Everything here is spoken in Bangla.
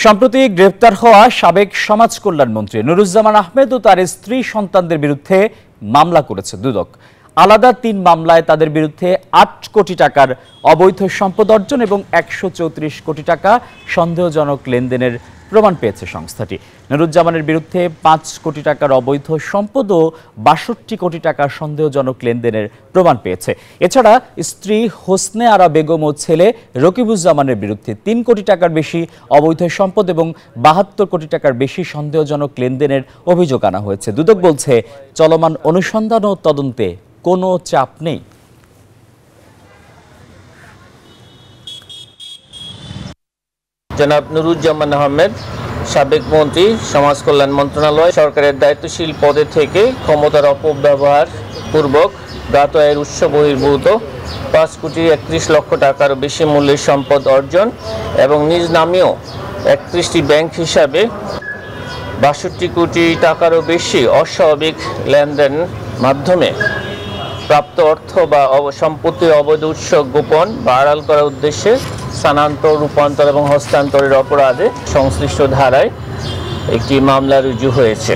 সম্প্রতি গ্রেফতার হওয়া সাবেক সমাজ কল্যাণ মন্ত্রী নুরুজ্জামান আহমেদ ও তার স্ত্রী সন্তানদের বিরুদ্ধে মামলা করেছে দুদক। আলাদা ৩ মামলায় তাদের বিরুদ্ধে ৮ কোটি টাকার অবৈধ সম্পদ অর্জন এবং ১৩৪ কোটি টাকা সন্দেহজনক লেনদেনের প্রমাণ পেয়েছে সংস্থাটি। নুরুজ্জামানের বিরুদ্ধে ৫ কোটি টাকার অবৈধ সম্পদ ও ৬২ কোটি টাকার সন্দেহজনক লেনদেনের প্রমাণ পেয়েছে। এছাড়া স্ত্রী হোসনে আরা বেগম ও ছেলে রকিবুজ্জামানের বিরুদ্ধে ৩ কোটি টাকার বেশি অবৈধ সম্পদ এবং ৭২ কোটি টাকার বেশি সন্দেহজনক লেনদেনের অভিযোগ আনা হয়েছে। দুদক বলছে, চলমান অনুসন্ধান ও তদন্তে কোনো চাপ নেই। জনাব নুরুজ্জামান আহমেদ, সাবেক মন্ত্রী, সমাজ কল্যাণ মন্ত্রণালয়, সরকারের দায়িত্বশীল পদে থেকে ক্ষমতার অপব্যবহার পূর্বক জ্ঞাত আয়ের উৎস বহির্ভূত ৫ কোটি ৩১ লক্ষ টাকার বেশি মূল্যের সম্পদ অর্জন এবং নিজ নামেও ৩১টি ব্যাংক হিসাবে ৬২ কোটি টাকারও বেশি অস্বাভাবিক লেনদেন মাধ্যমে প্রাপ্ত অর্থ বা সম্পত্তির অবৈধ উৎস গোপন বা আড়াল করার উদ্দেশ্যে স্থানান্তর, রূপান্তর এবং হস্তান্তরের অপরাধে সংশ্লিষ্ট ধারায় একটি মামলা রুজু হয়েছে।